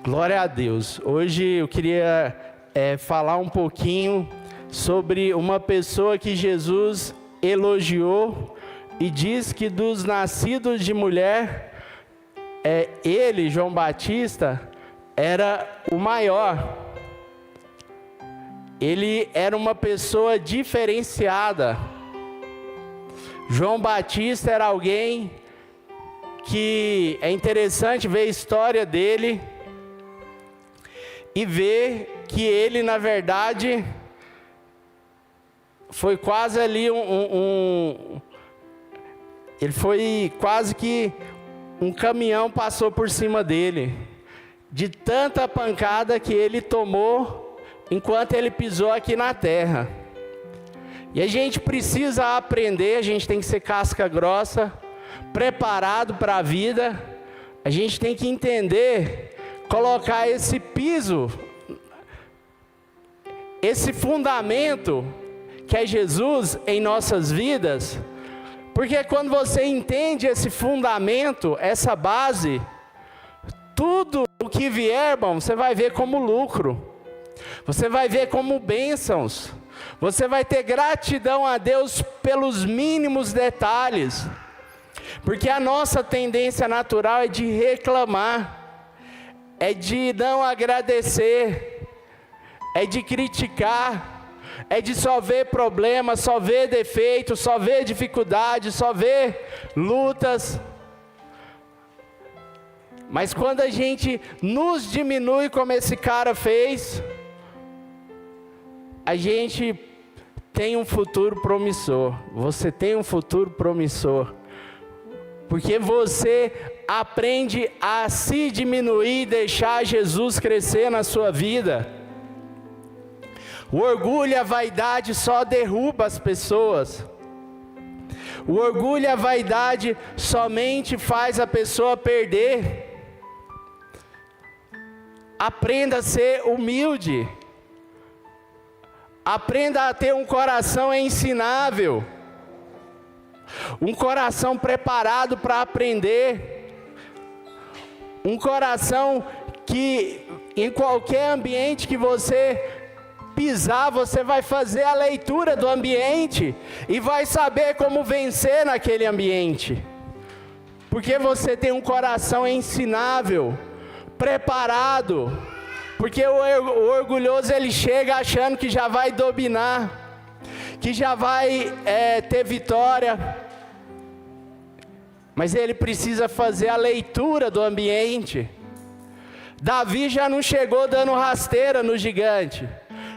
Glória a Deus. Hoje eu queria falar um pouquinho sobre uma pessoa que Jesus elogiou e diz que dos nascidos de mulher, ele, João Batista, era o maior. Ele era uma pessoa diferenciada. João Batista era alguém que é interessante ver a história dele e ver que ele, na verdade, foi quase ali ele foi quase que um caminhão passou por cima dele, de tanta pancada que ele tomou enquanto ele pisou aqui na terra. E a gente precisa aprender, a gente tem que ser casca grossa, preparado para a vida. A gente tem que entender, colocar esse piso, esse fundamento que é Jesus em nossas vidas, porque quando você entende esse fundamento, essa base, tudo o que vier, irmão, você vai ver como lucro, você vai ver como bênçãos, você vai ter gratidão a Deus pelos mínimos detalhes, porque a nossa tendência natural é de reclamar, é de não agradecer, é de criticar, é de só ver problemas, só ver defeitos, só ver dificuldades, só ver lutas. Mas quando a gente nos diminui como esse cara fez, a gente tem um futuro promissor. Você tem um futuro promissor, porque você aprende a se diminuir e deixar Jesus crescer na sua vida. O orgulho e a vaidade só derruba as pessoas. O orgulho e a vaidade somente faz a pessoa perder. Aprenda a ser humilde. Aprenda a ter um coração ensinável. Um coração preparado para aprender. Um coração que em qualquer ambiente que você pisar, você vai fazer a leitura do ambiente e vai saber como vencer naquele ambiente. Porque você tem um coração ensinável, preparado. Porque o orgulhoso, ele chega achando que já vai dominar, que já vai ter vitória. Mas ele precisa fazer a leitura do ambiente. Davi já não chegou dando rasteira no gigante.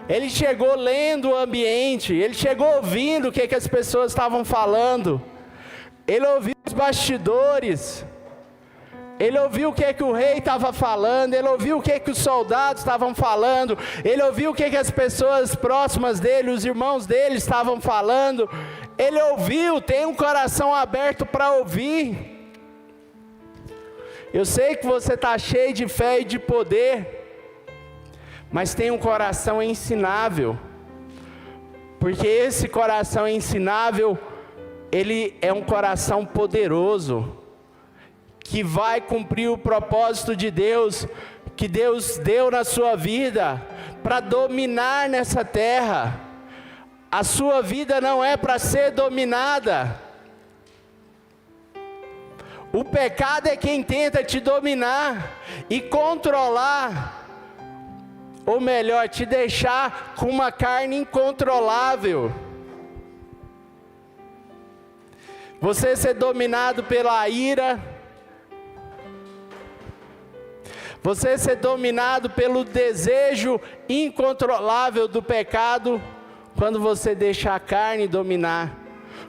Ele chegou lendo o ambiente. Ele chegou ouvindo o que as pessoas estavam falando. Ele ouviu os bastidores. Ele ouviu o que o rei estava falando. Ele ouviu o que os soldados estavam falando. Ele ouviu o que as pessoas próximas dele, os irmãos dele estavam falando. Ele ouviu, tem um coração aberto para ouvir. Eu sei que você está cheio de fé e de poder, mas tem um coração ensinável, porque esse coração ensinável, ele é um coração poderoso, que vai cumprir o propósito de Deus, que Deus deu na sua vida, para dominar nessa terra. A sua vida não é para ser dominada. O pecado é quem tenta te dominar e controlar, ou melhor, te deixar com uma carne incontrolável. Você ser dominado pela ira, você ser dominado pelo desejo incontrolável do pecado, quando você deixa a carne dominar,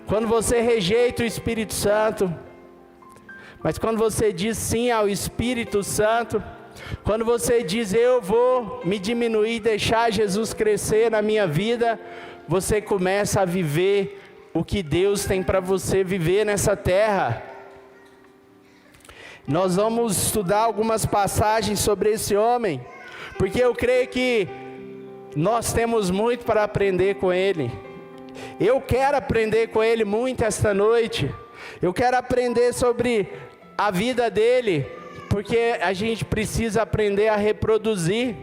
quando você rejeita o Espírito Santo. Mas quando você diz sim ao Espírito Santo, quando você diz eu vou me diminuir e deixar Jesus crescer na minha vida, você começa a viver o que Deus tem para você viver nessa terra. Nós vamos estudar algumas passagens sobre esse homem, porque eu creio que nós temos muito para aprender com ele. Eu quero aprender com ele muito esta noite. Eu quero aprender sobre a vida dele, porque a gente precisa aprender a reproduzir.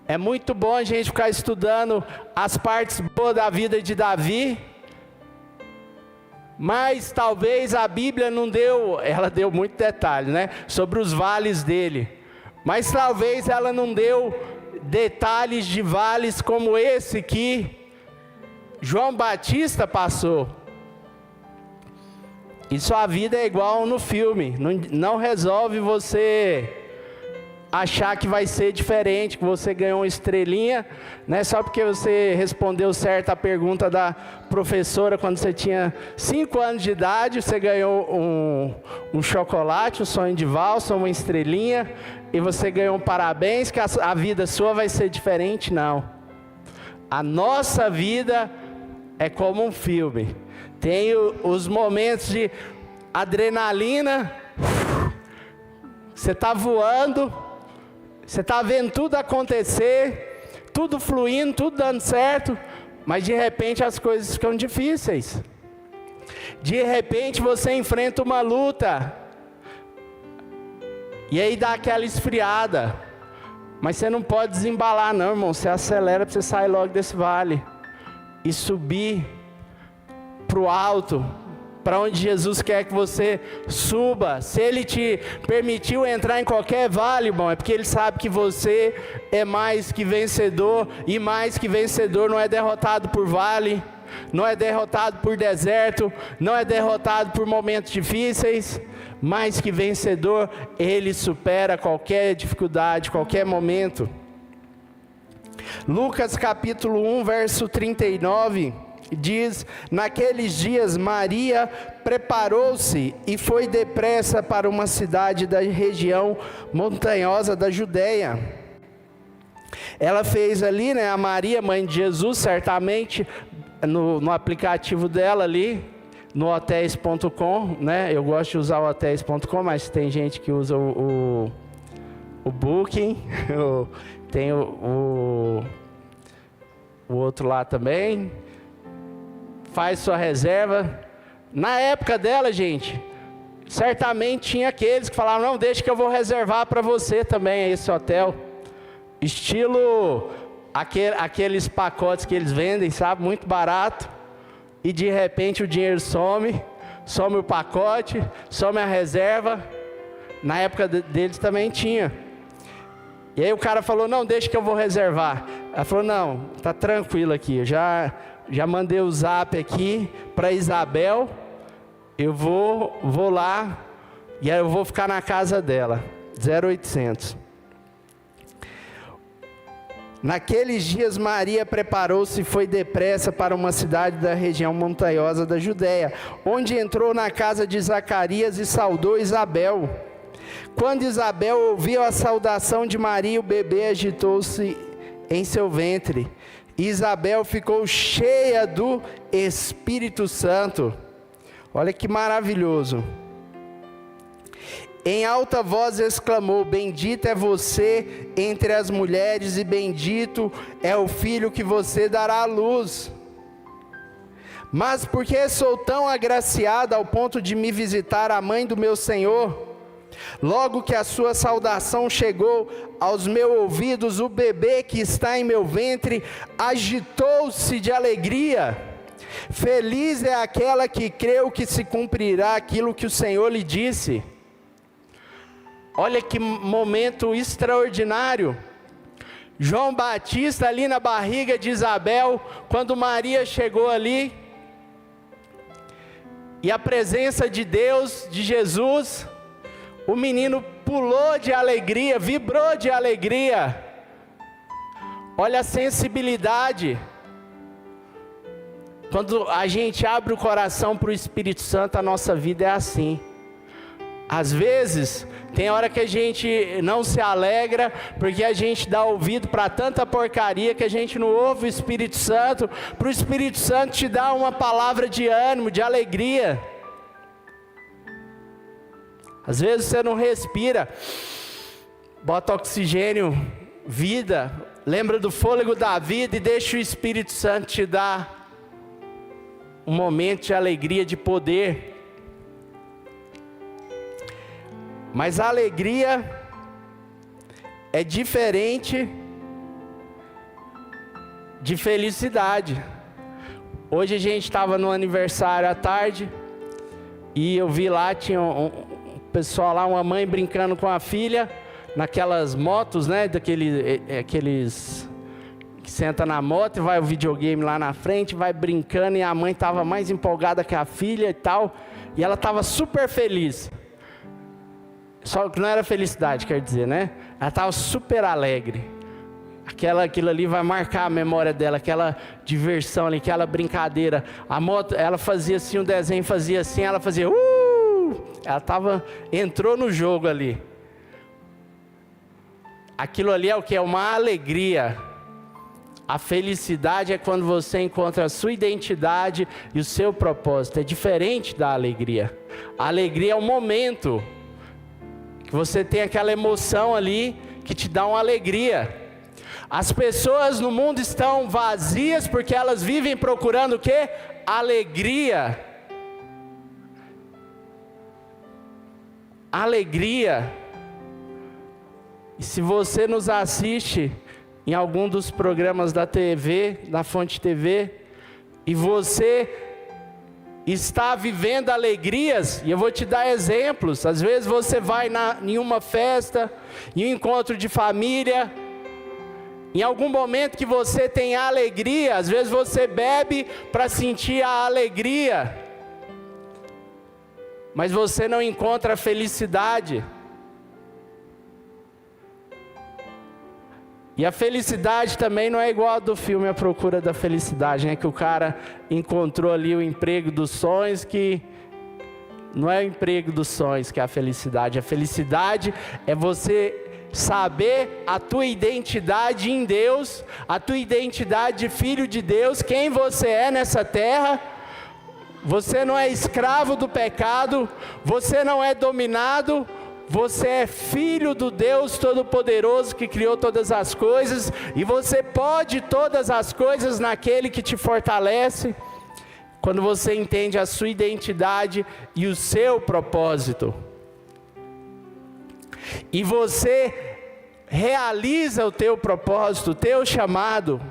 É muito bom a gente ficar estudando as partes boas da vida de Davi, mas talvez a Bíblia não deu, ela deu muito detalhe, né, sobre os vales dele, mas talvez ela não deu detalhes de vales como esse que João Batista passou. E sua vida é igual no filme, não resolve você achar que vai ser diferente, que você ganhou uma estrelinha, né? Só porque você respondeu certo a pergunta da professora quando você tinha 5 anos de idade, você ganhou um chocolate, um sonho de valsa, uma estrelinha, e você ganhou um parabéns, que a vida sua vai ser diferente. Não. A nossa vida é como um filme. Tem os momentos de adrenalina, você está voando, você está vendo tudo acontecer, tudo fluindo, tudo dando certo, mas de repente as coisas ficam difíceis. De repente você enfrenta uma luta, e aí dá aquela esfriada, mas você não pode desembalar não, irmão. Você acelera para você sair logo desse vale e subir para o alto, para onde Jesus quer que você suba. Se Ele te permitiu entrar em qualquer vale, irmão, é porque Ele sabe que você é mais que vencedor, e mais que vencedor não é derrotado por vale, não é derrotado por deserto, não é derrotado por momentos difíceis. Mais que vencedor, Ele supera qualquer dificuldade, qualquer momento. Lucas capítulo 1, verso 39, diz: naqueles dias Maria preparou-se e foi depressa para uma cidade da região montanhosa da Judeia. Ela fez ali, né, a Maria, mãe de Jesus, certamente, no aplicativo dela ali, no hotéis.com, né? Eu gosto de usar o hotéis.com, mas tem gente que usa o Booking, tem o outro lá também. Faz sua reserva. Na época dela, gente, certamente tinha aqueles que falavam: não, deixa que eu vou reservar para você também esse hotel. Estilo aqueles pacotes que eles vendem, sabe, muito barato. E de repente o dinheiro some o pacote, some a reserva. Na época deles também tinha. E aí o cara falou: não, deixa que eu vou reservar. Ela falou: não, tá tranquilo aqui, eu já mandei o zap aqui para Isabel, eu vou lá, e aí eu vou ficar na casa dela. 0800. Naqueles dias Maria preparou-se e foi depressa para uma cidade da região montanhosa da Judeia, onde entrou na casa de Zacarias e saudou Isabel. Quando Isabel ouviu a saudação de Maria, o bebê agitou-se em seu ventre. Isabel ficou cheia do Espírito Santo. Olha que maravilhoso. Em alta voz exclamou: bendita é você entre as mulheres, e bendito é o filho que você dará à luz. Mas por que sou tão agraciada ao ponto de me visitar a mãe do meu Senhor? Logo que a sua saudação chegou aos meus ouvidos, o bebê que está em meu ventre agitou-se de alegria. Feliz é aquela que creu que se cumprirá aquilo que o Senhor lhe disse. Olha que momento extraordinário. João Batista ali na barriga de Isabel, quando Maria chegou ali, e a presença de Deus, de Jesus, o menino pulou de alegria, vibrou de alegria. Olha a sensibilidade. Quando a gente abre o coração para o Espírito Santo, a nossa vida é assim. Às vezes, tem hora que a gente não se alegra, porque a gente dá ouvido para tanta porcaria, que a gente não ouve o Espírito Santo, para o Espírito Santo te dar uma palavra de ânimo, de alegria. Às vezes você não respira, bota oxigênio, vida, lembra do fôlego da vida e deixa o Espírito Santo te dar um momento de alegria, de poder. Mas a alegria é diferente de felicidade. Hoje a gente estava no aniversário à tarde e eu vi lá, tinha um pessoal lá, uma mãe brincando com a filha, naquelas motos, né, aqueles que senta na moto e vai o videogame lá na frente, vai brincando, e a mãe estava mais empolgada que a filha e tal, e ela estava super feliz. Só que não era felicidade, quer dizer, né? Ela estava super alegre. Aquilo ali vai marcar a memória dela, aquela diversão ali, aquela brincadeira. A moto, ela fazia assim, um desenho fazia assim, ela fazia Ela entrou no jogo ali. Aquilo ali é o que? É uma alegria. A felicidade é quando você encontra a sua identidade e o seu propósito. É diferente da alegria. A alegria é um momento que você tem aquela emoção ali que te dá uma alegria. As pessoas no mundo estão vazias porque elas vivem procurando o quê? Alegria. Alegria. E se você nos assiste em algum dos programas da TV, da Fonte TV, e você está vivendo alegrias, e eu vou te dar exemplos. Às vezes você vai em uma festa, em um encontro de família, em algum momento que você tem alegria, às vezes você bebe para sentir a alegria, mas você não encontra a felicidade. E a felicidade também não é igual a do filme A Procura da Felicidade, né? Que o cara encontrou ali o emprego dos sonhos, que não é o emprego dos sonhos que é a felicidade. A felicidade é você saber a tua identidade em Deus, a tua identidade de filho de Deus, quem você é nessa terra. Você não é escravo do pecado, você não é dominado, você é filho do Deus Todo-Poderoso que criou todas as coisas, e você pode todas as coisas naquele que te fortalece, quando você entende a sua identidade e o seu propósito. E você realiza o teu propósito, o teu chamado,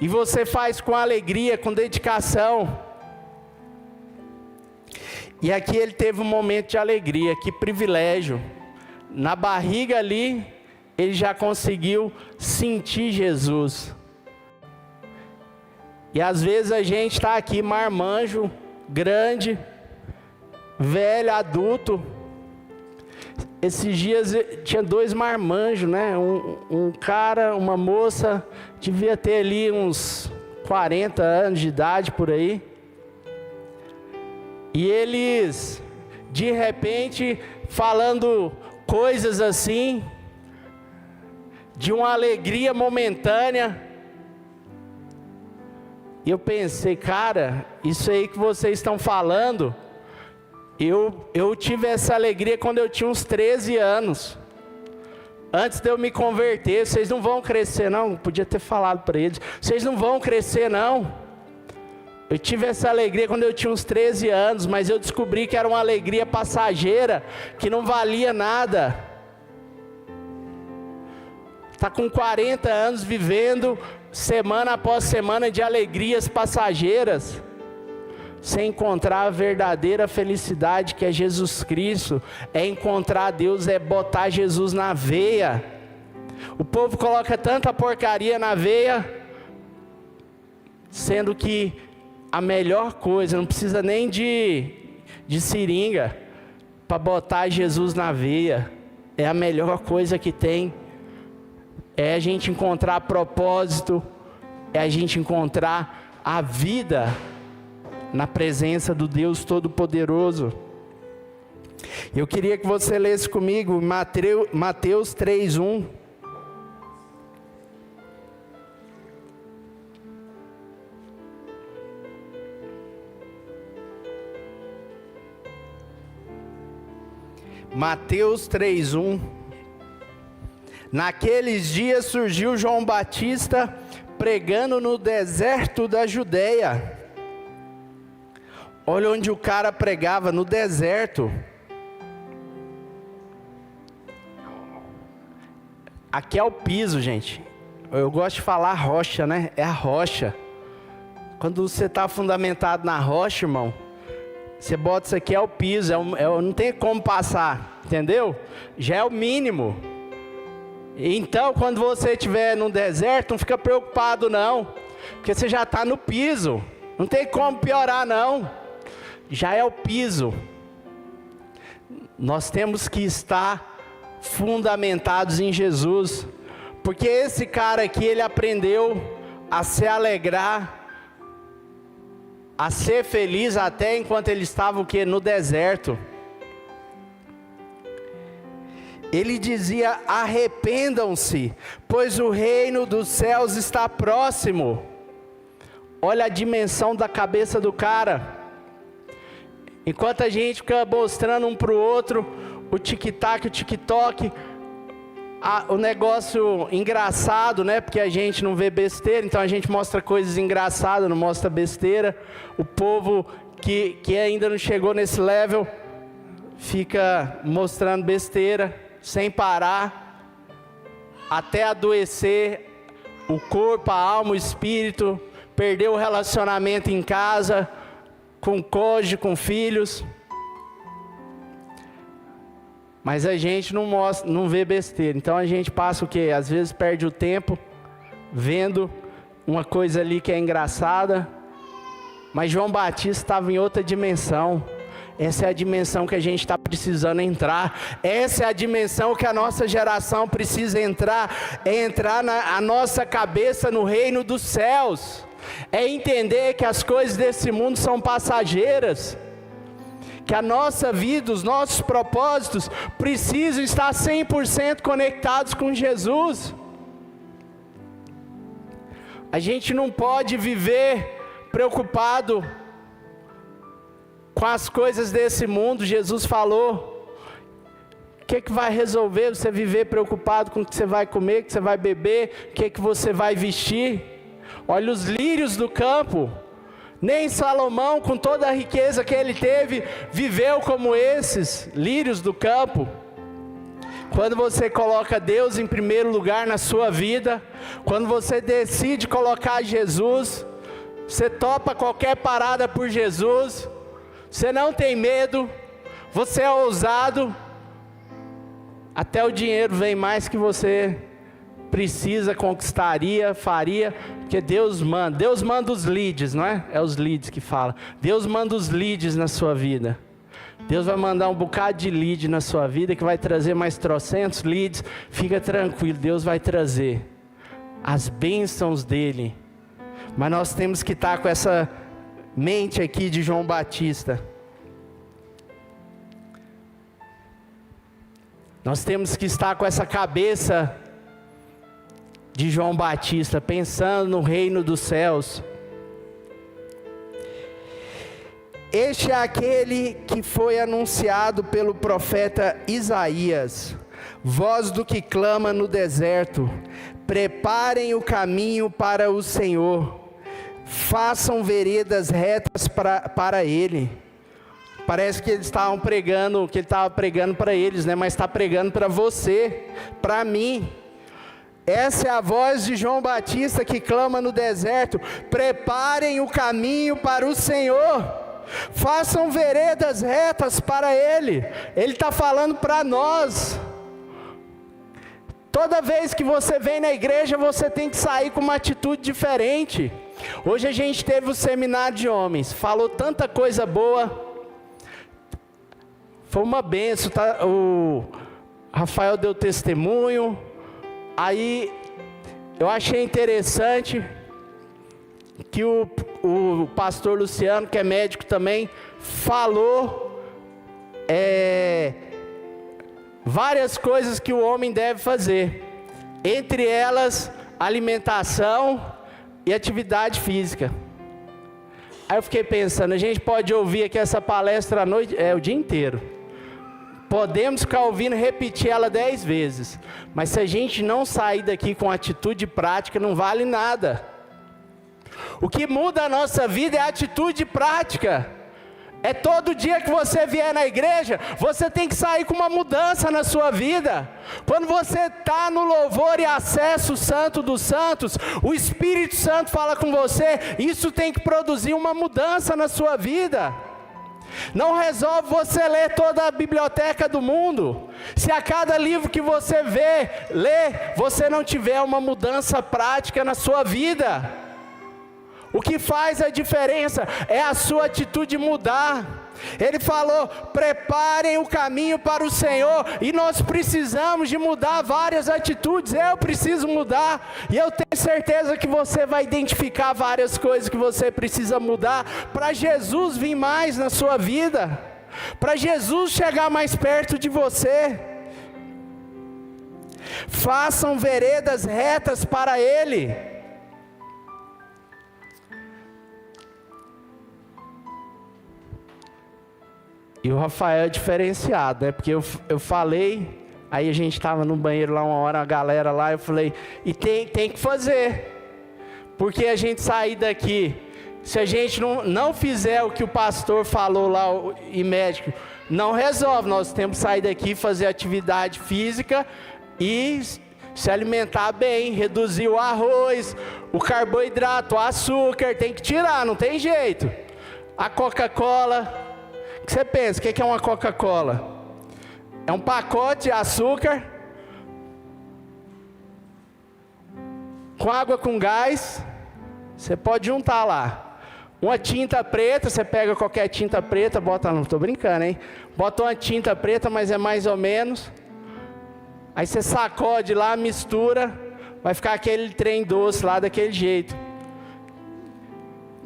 e você faz com alegria, com dedicação. E aqui ele teve um momento de alegria, que privilégio. Na barriga ali, ele já conseguiu sentir Jesus. E às vezes a gente está aqui marmanjo, grande, velho, adulto. Esses dias tinha 2 marmanjos, né? Um cara, uma moça, devia ter ali uns 40 anos de idade por aí. E eles, de repente, falando coisas assim, de uma alegria momentânea. E eu pensei, cara, isso aí que vocês estão falando, eu tive essa alegria quando eu tinha uns 13 anos. Antes de eu me converter. Vocês não vão crescer não, podia ter falado para eles, vocês não vão crescer não. Eu tive essa alegria quando eu tinha uns 13 anos, mas eu descobri que era uma alegria passageira, que não valia nada. Está com 40 anos vivendo semana após semana de alegrias passageiras, sem encontrar a verdadeira felicidade que é Jesus Cristo. É encontrar Deus, é botar Jesus na veia. O povo coloca tanta porcaria na veia, sendo que a melhor coisa, não precisa nem de seringa para botar Jesus na veia. É a melhor coisa que tem. É a gente encontrar propósito, é a gente encontrar a vida na presença do Deus Todo-Poderoso. Eu queria que você lesse comigo Mateus 3:1. Mateus 3:1. Naqueles dias surgiu João Batista pregando no deserto da Judeia. Olha onde o cara pregava, no deserto. Aqui é o piso, gente. Eu gosto de falar rocha, né? É a rocha. Quando você está fundamentado na rocha, irmão, você bota isso aqui, é o piso, não tem como passar, entendeu? Já é o mínimo. Então, quando você estiver no deserto, não fica preocupado não, porque você já está no piso, não tem como piorar não, já é o piso. Nós temos que estar fundamentados em Jesus, porque esse cara aqui, ele aprendeu a se alegrar, a ser feliz até enquanto ele estava o quê? No deserto. Ele dizia: arrependam-se, pois o reino dos céus está próximo. Olha a dimensão da cabeça do cara. Enquanto a gente fica mostrando um para o outro o tic-tac, o TikTok, o negócio engraçado, né? Porque a gente não vê besteira, então a gente mostra coisas engraçadas, não mostra besteira. O povo que ainda não chegou nesse level fica mostrando besteira sem parar, até adoecer o corpo, a alma, o espírito, perder o relacionamento em casa, com cônjuge, com filhos. Mas a gente não vê besteira, então a gente passa o quê? Às vezes perde o tempo vendo uma coisa ali que é engraçada, mas João Batista estava em outra dimensão. Essa é a dimensão que a gente está precisando entrar, essa é a dimensão que a nossa geração precisa entrar, é entrar a nossa cabeça no reino dos céus, é entender que as coisas desse mundo são passageiras, que a nossa vida, os nossos propósitos precisam estar 100% conectados com Jesus. A gente não pode viver preocupado com as coisas desse mundo. Jesus falou: o que vai resolver você viver preocupado com o que você vai comer, o que você vai beber, o que você vai vestir? Olha os lírios do campo. Nem Salomão, com toda a riqueza que ele teve, viveu como esses lírios do campo. Quando você coloca Deus em primeiro lugar na sua vida, quando você decide colocar Jesus, você topa qualquer parada por Jesus, você não tem medo, você é ousado, até o dinheiro vem mais que você precisa, conquistaria, faria, porque Deus manda os leads, não é? É os leads que fala. Deus manda os leads na sua vida. Deus vai mandar um bocado de lead na sua vida, que vai trazer mais trocentos leads. Fica tranquilo, Deus vai trazer as bênçãos dele. Mas nós temos que estar com essa mente aqui de João Batista. Nós temos que estar com essa cabeça de João Batista, pensando no reino dos céus. Este é aquele que foi anunciado pelo profeta Isaías, voz do que clama no deserto: preparem o caminho para o Senhor, façam veredas retas para Ele. Parece que eles estavam pregando, que ele estava pregando para eles, né? Mas está pregando para você, para mim. Essa é a voz de João Batista que clama no deserto: preparem o caminho para o Senhor, façam veredas retas para Ele. Ele está falando para nós. Toda vez que você vem na igreja, você tem que sair com uma atitude diferente. Hoje a gente teve o seminário de homens, falou tanta coisa boa, foi uma benção, tá? O Rafael deu testemunho. Aí eu achei interessante que o pastor Luciano, que é médico também, falou várias coisas que o homem deve fazer, entre elas alimentação e atividade física. Aí eu fiquei pensando, a gente pode ouvir aqui essa palestra à noite, o dia inteiro. Podemos ficar ouvindo, repetir ela 10 vezes. Mas se a gente não sair daqui com atitude prática, não vale nada. O que muda a nossa vida é a atitude prática. É todo dia que você vier na igreja, você tem que sair com uma mudança na sua vida. Quando você está no louvor e acessa o Santo dos Santos, o Espírito Santo fala com você, isso tem que produzir uma mudança na sua vida. Não resolve você ler toda a biblioteca do mundo, se a cada livro que você lê, você não tiver uma mudança prática na sua vida. O que faz a diferença é a sua atitude mudar. Ele falou, preparem o caminho para o Senhor, e nós precisamos de mudar várias atitudes. Eu preciso mudar, e eu tenho certeza que você vai identificar várias coisas que você precisa mudar, para Jesus vir mais na sua vida, para Jesus chegar mais perto de você. Façam veredas retas para Ele. E o Rafael é diferenciado, né? Porque eu falei, aí a gente estava no banheiro lá uma hora, a galera lá, eu falei, e tem que fazer. Porque a gente sair daqui, se a gente não fizer o que o pastor falou lá, e médico, não resolve. Nós temos que sair daqui, fazer atividade física e se alimentar bem, reduzir o arroz, o carboidrato, o açúcar, tem que tirar, não tem jeito. A Coca-Cola... O que você pensa? O que é uma Coca-Cola? É um pacote de açúcar com água com gás. Você pode juntar lá uma tinta preta. Você pega qualquer tinta preta, bota, não estou brincando, hein? Bota uma tinta preta, mas é mais ou menos. Aí você sacode lá, mistura, vai ficar aquele trem doce lá daquele jeito.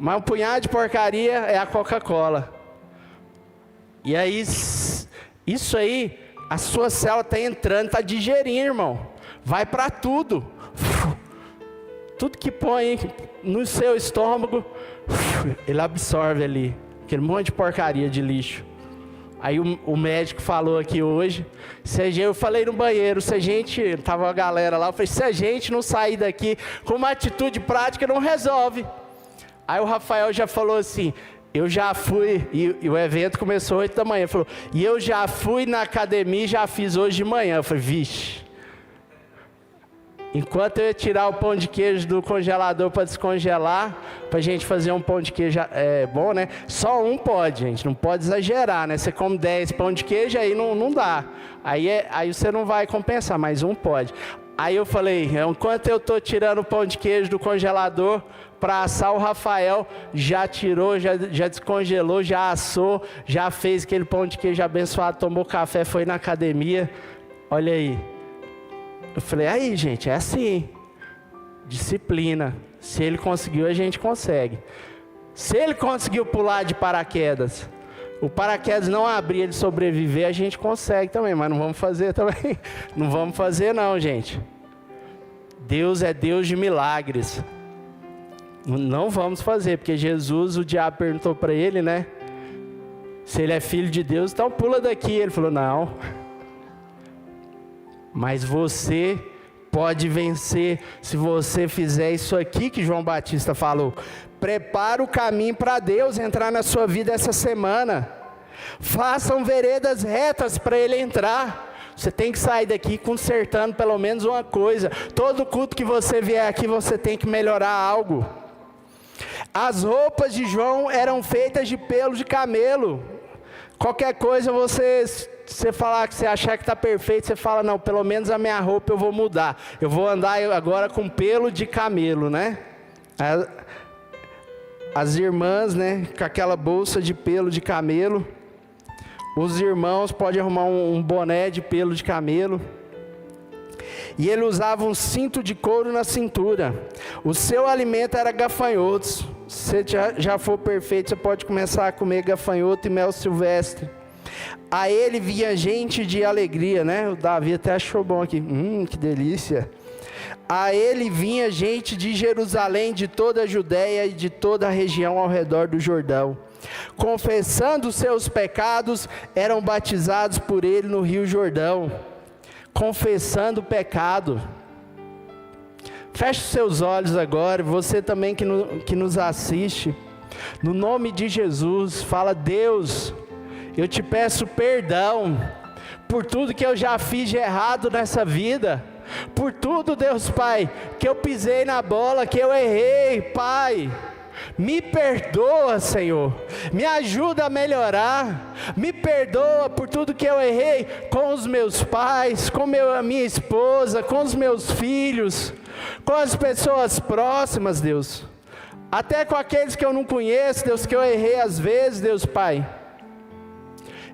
Mas um punhado de porcaria é a Coca-Cola. E aí, isso aí, a sua célula está entrando, está digerindo, irmão. Vai para tudo. Tudo que põe no seu estômago, ele absorve ali. Aquele monte de porcaria de lixo. Aí o médico falou aqui hoje, eu falei no banheiro, se a gente, estava a galera lá, eu falei, se a gente não sair daqui com uma atitude prática, não resolve. Aí o Rafael já falou assim, eu já fui, e o evento começou 8 da manhã, falou, e eu já fui na academia e já fiz hoje de manhã. Eu falei, vixe. Enquanto eu ia tirar o pão de queijo do congelador para descongelar, para a gente fazer um pão de queijo bom, né? Só um pode, gente, não pode exagerar, né? Você come 10 pão de queijo, aí não dá. Aí você não vai compensar, mas um pode. Aí eu falei, enquanto eu estou tirando o pão de queijo do congelador para assar, o Rafael já tirou, já descongelou, já assou, já fez aquele pão de queijo abençoado, tomou café, foi na academia. Olha aí. Eu falei, aí gente, é assim, disciplina. Se ele conseguiu, a gente consegue. Se ele conseguiu pular de paraquedas, o paraquedas não abrir, ele sobreviver, a gente consegue também, mas não vamos fazer também. Não vamos fazer não, gente. Deus é Deus de milagres. Não vamos fazer, porque Jesus, o diabo perguntou para ele, né? Se ele é filho de Deus, então pula daqui. Ele falou, não. Mas você pode vencer se você fizer isso aqui que João Batista falou. Prepara o caminho para Deus entrar na sua vida essa semana. Façam veredas retas para Ele entrar. Você tem que sair daqui consertando pelo menos uma coisa. Todo culto que você vier aqui, você tem que melhorar algo. As roupas de João eram feitas de pelo de camelo. Qualquer coisa você falar que você achar que está perfeito, você fala, não, pelo menos a minha roupa eu vou mudar. Eu vou andar agora com pelo de camelo, né? As irmãs, né, com aquela bolsa de pelo de camelo. Os irmãos podem arrumar um boné de pelo de camelo. E ele usava um cinto de couro na cintura. O seu alimento era gafanhotos. Se você já for perfeito, você pode começar a comer gafanhoto e mel silvestre. A ele vinha gente de alegria, né? O Davi até achou bom aqui. Que delícia. A ele vinha gente de Jerusalém, de toda a Judéia e de toda a região ao redor do Jordão. Confessando os seus pecados, eram batizados por ele no Rio Jordão. Confessando o pecado. Feche os seus olhos agora, você também que nos assiste. No nome de Jesus, fala: Deus, eu te peço perdão por tudo que eu já fiz de errado nessa vida, por tudo, Deus Pai, que eu pisei na bola, que eu errei, Pai. Me perdoa, Senhor, me ajuda a melhorar, me perdoa por tudo que eu errei com os meus pais, com a minha esposa, com os meus filhos, com as pessoas próximas, Deus, até com aqueles que eu não conheço, Deus, que eu errei às vezes, Deus Pai.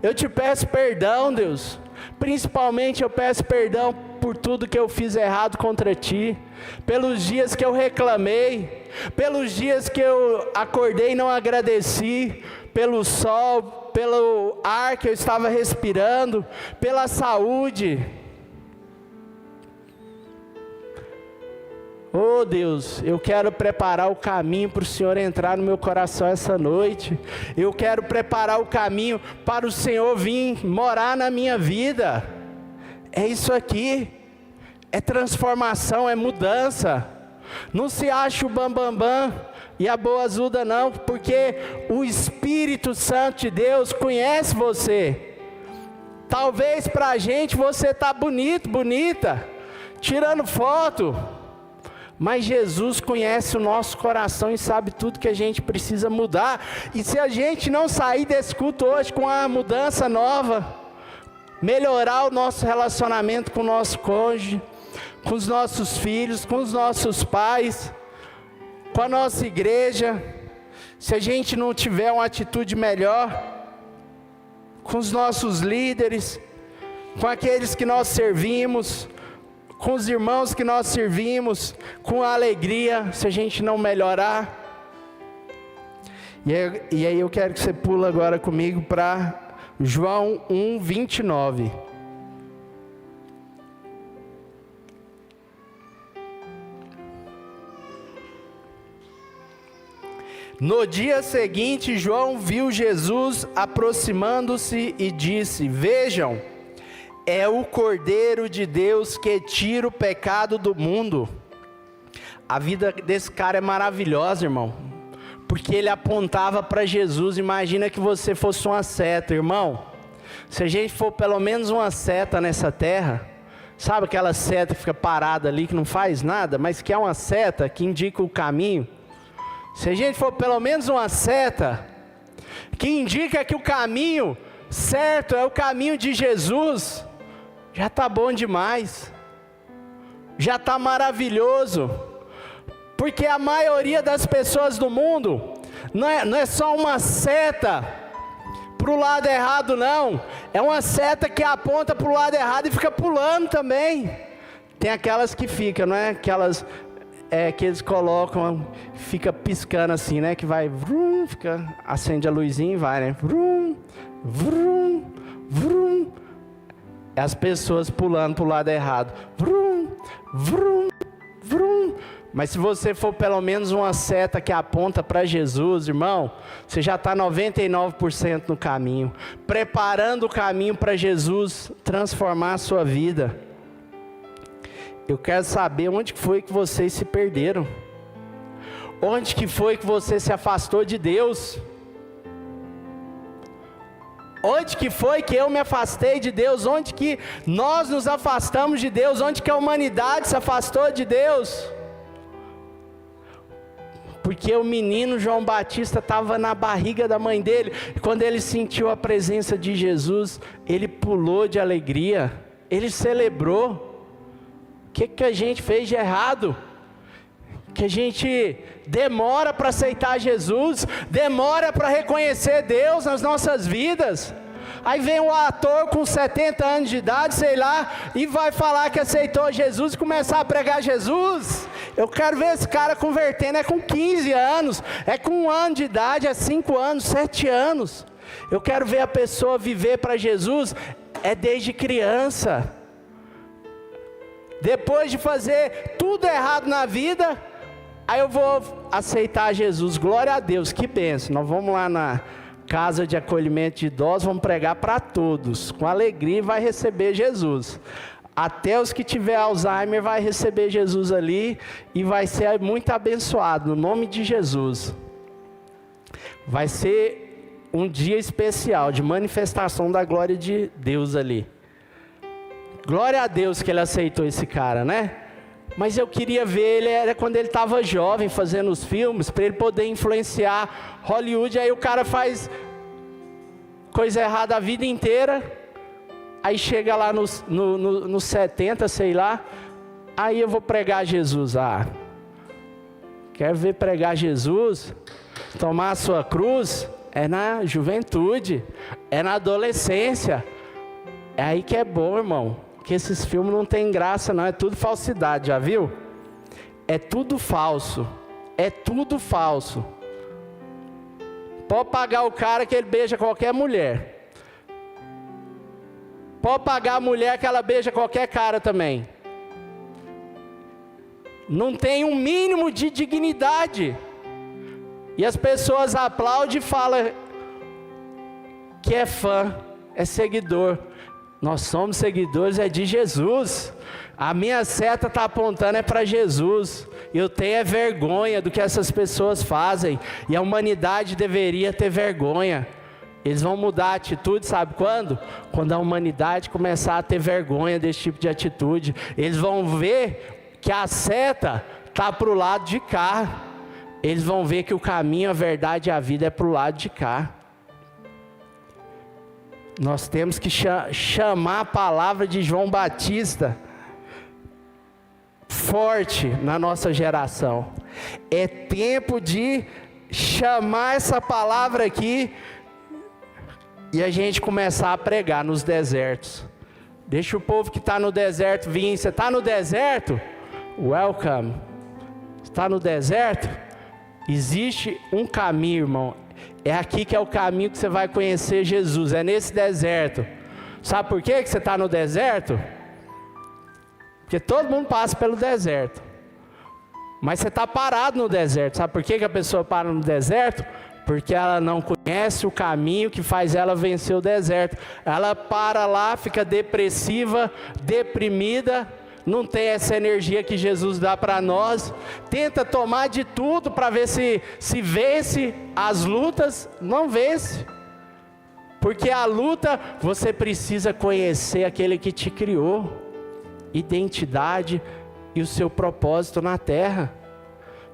Eu te peço perdão, Deus, principalmente eu peço perdão por tudo que eu fiz errado contra Ti, pelos dias que eu reclamei, pelos dias que eu acordei e não agradeci, pelo sol, pelo ar que eu estava respirando, pela saúde. Oh Deus, eu quero preparar o caminho para o Senhor entrar no meu coração essa noite. Eu quero preparar o caminho para o Senhor vir morar na minha vida. É isso aqui, é transformação, é mudança. Não se acha o bambambam e a boazuda não, porque o Espírito Santo de Deus conhece você. Talvez para a gente você está bonito, bonita, tirando foto, mas Jesus conhece o nosso coração e sabe tudo que a gente precisa mudar. E se a gente não sair desse culto hoje com uma mudança nova, melhorar o nosso relacionamento com o nosso cônjuge, com os nossos filhos, com os nossos pais, com a nossa igreja, se a gente não tiver uma atitude melhor, com os nossos líderes, com aqueles que nós servimos, com os irmãos que nós servimos, com a alegria, se a gente não melhorar. E aí eu quero que você pula agora comigo para João 1:29. No dia seguinte, João viu Jesus aproximando-se e disse: Vejam, é o Cordeiro de Deus que tira o pecado do mundo. A vida desse cara é maravilhosa, irmão, porque ele apontava para Jesus. Imagina que você fosse uma seta, irmão. Se a gente for pelo menos uma seta nessa terra, sabe aquela seta que fica parada ali, que não faz nada, mas que é uma seta que indica o caminho? Se a gente for pelo menos uma seta que indica que o caminho certo é o caminho de Jesus, já está bom demais, já está maravilhoso, porque a maioria das pessoas do mundo não é só uma seta para o lado errado, não, é uma seta que aponta para o lado errado e fica pulando também. Tem aquelas que ficam, não é? Aquelas que eles colocam, fica piscando assim, né? Que vai, vrum, acende a luzinha e vai, né? Vrum, vrum, vrum. É as pessoas pulando para o lado errado. Vrum, vrum, vrum. Mas se você for pelo menos uma seta que aponta para Jesus, irmão, você já está 99% no caminho, preparando o caminho para Jesus transformar a sua vida. Eu quero saber onde foi que vocês se perderam. Onde que foi que você se afastou de Deus? Onde que foi que eu me afastei de Deus? Onde que nós nos afastamos de Deus? Onde que a humanidade se afastou de Deus? Porque o menino João Batista estava na barriga da mãe dele, e quando ele sentiu a presença de Jesus, ele pulou de alegria, ele celebrou. O que a gente fez de errado? Que a gente demora para aceitar Jesus, demora para reconhecer Deus nas nossas vidas. Aí vem um ator com 70 anos de idade, sei lá, e vai falar que aceitou Jesus e começar a pregar Jesus. Eu quero ver esse cara convertendo, é com 15 anos, é com 1 ano de idade, é 5 anos, 7 anos. Eu quero ver a pessoa viver para Jesus, é desde criança. Depois de fazer tudo errado na vida, aí eu vou aceitar Jesus. Glória a Deus, que bênção. Nós vamos lá na casa de acolhimento de idosos, vamos pregar para todos, com alegria, e vai receber Jesus. Até os que tiver Alzheimer vai receber Jesus ali, e vai ser muito abençoado, no nome de Jesus. Vai ser um dia especial de manifestação da glória de Deus ali. Glória a Deus que ele aceitou esse cara, né? Mas eu queria ver ele, era quando ele estava jovem, fazendo os filmes, para ele poder influenciar Hollywood. Aí o cara faz coisa errada a vida inteira, aí chega lá nos 70, sei lá, aí eu vou pregar Jesus. Quer ver pregar Jesus? Tomar a sua cruz? É na juventude, é na adolescência. É aí que é bom, irmão. Que esses filmes não tem graça não, é tudo falsidade, já viu? É tudo falso, é tudo falso. Pode pagar o cara que ele beija qualquer mulher. Pode pagar a mulher que ela beija qualquer cara também. Não tem um mínimo de dignidade. E as pessoas aplaudem e falam que é fã, é seguidor. Nós somos seguidores de Jesus. A minha seta está apontando para Jesus. Eu tenho vergonha do que essas pessoas fazem. E a humanidade deveria ter vergonha. Eles vão mudar a atitude, sabe quando? Quando a humanidade começar a ter vergonha desse tipo de atitude. Eles vão ver que a seta está para o lado de cá. Eles vão ver que o caminho, a verdade e a vida é para o lado de cá. Nós temos que chamar a palavra de João Batista forte na nossa geração. É tempo de chamar essa palavra aqui e a gente começar a pregar nos desertos. Deixa o povo que está no deserto vir. Você está no deserto? Welcome. Está no deserto? Existe um caminho, irmão. É aqui que é o caminho que você vai conhecer Jesus, é nesse deserto. Sabe por quê que você está no deserto? Porque todo mundo passa pelo deserto. Mas você está parado no deserto. Sabe por quê que a pessoa para no deserto? Porque ela não conhece o caminho que faz ela vencer o deserto. Ela para lá, fica depressiva, deprimida, não tem essa energia que Jesus dá para nós, tenta tomar de tudo para ver se vence as lutas, não vence, porque a luta você precisa conhecer aquele que te criou, identidade e o seu propósito na terra.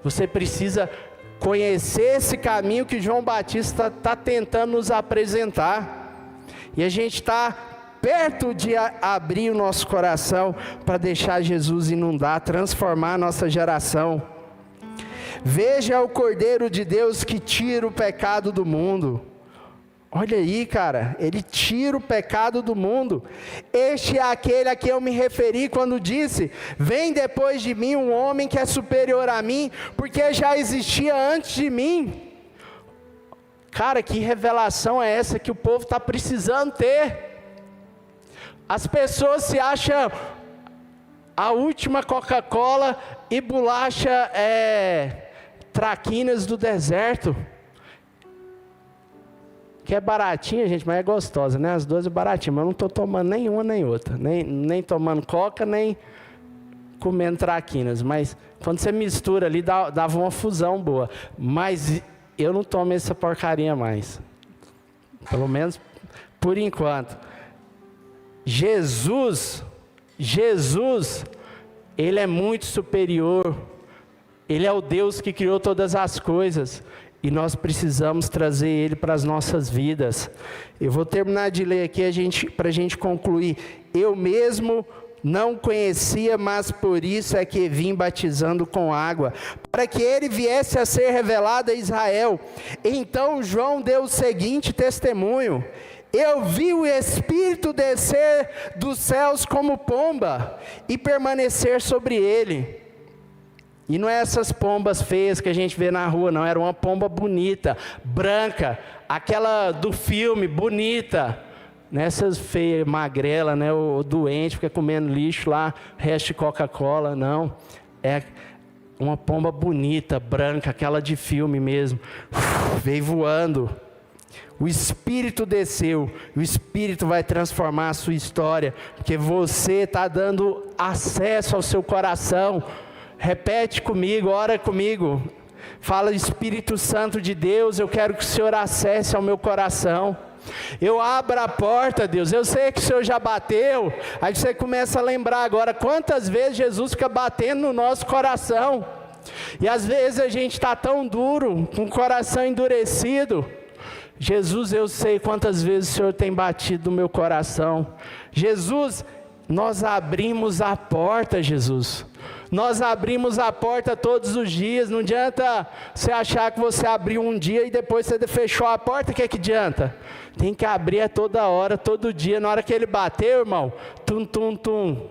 Você precisa conhecer esse caminho que João Batista está tentando nos apresentar, e a gente está perto de abrir o nosso coração para deixar Jesus inundar, transformar a nossa geração. Veja o Cordeiro de Deus que tira o pecado do mundo. Olha aí, cara, ele tira o pecado do mundo. Este é aquele a quem eu me referi quando disse: vem depois de mim um homem que é superior a mim, porque já existia antes de mim. Cara, que revelação é essa que o povo está precisando ter? As pessoas se acham a última Coca-Cola e bolacha traquinas do deserto. Que é baratinha, gente, mas é gostosa, né? As duas é baratinha, mas eu não estou tomando nenhuma nem outra. Nem tomando Coca, nem comendo traquinas. Mas quando você mistura ali, dava uma fusão boa. Mas eu não tomo essa porcaria mais. Pelo menos por enquanto. Jesus, Ele é muito superior. Ele é o Deus que criou todas as coisas. E nós precisamos trazer Ele para as nossas vidas. Eu vou terminar de ler aqui para a gente concluir. Eu mesmo não conhecia, mas por isso é que vim batizando com água, para que Ele viesse a ser revelado a Israel. Então João deu o seguinte testemunho: eu vi o Espírito descer dos céus como pomba e permanecer sobre ele. E não é essas pombas feias que a gente vê na rua, não. Era uma pomba bonita, branca, aquela do filme, bonita. Nessas feias, magrela, né? O doente, fica comendo lixo lá, resto de Coca-Cola, não. É uma pomba bonita, branca, aquela de filme mesmo. Veio voando. O Espírito desceu, o Espírito vai transformar a sua história, porque você está dando acesso ao seu coração. Repete comigo, ora comigo. fala: Espírito Santo de Deus, eu quero que o Senhor acesse ao meu coração. Eu abro a porta, Deus, eu sei que o Senhor já bateu. Aí você começa a lembrar agora quantas vezes Jesus fica batendo no nosso coração. E às vezes a gente está tão duro, com o coração endurecido. Jesus, eu sei quantas vezes o Senhor tem batido no meu coração. Jesus, nós abrimos a porta, Jesus. Nós abrimos a porta todos os dias. Não adianta você achar que você abriu um dia e depois você fechou a porta. O que adianta? Tem que abrir a toda hora, todo dia. Na hora que ele bateu, irmão, tum, tum, tum,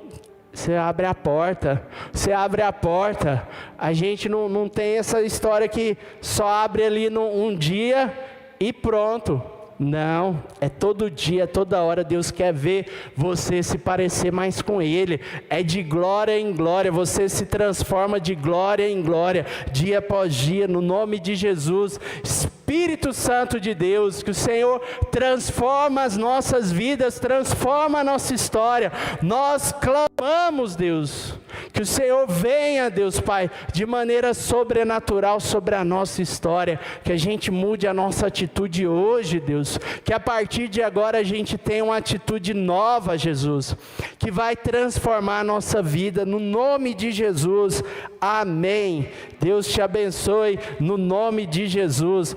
você abre a porta. Você abre a porta. A gente não tem essa história que só abre ali um dia e pronto. Não, é todo dia, toda hora. Deus quer ver você se parecer mais com Ele. É de glória em glória, você se transforma de glória em glória, dia após dia, no nome de Jesus. Espírito Santo de Deus, que o Senhor transforma as nossas vidas, transforma a nossa história. Nós clamamos, Deus, que o Senhor venha, Deus Pai, de maneira sobrenatural sobre a nossa história, que a gente mude a nossa atitude hoje, Deus, que a partir de agora a gente tenha uma atitude nova, Jesus, que vai transformar a nossa vida, no nome de Jesus, amém. Deus te abençoe, no nome de Jesus.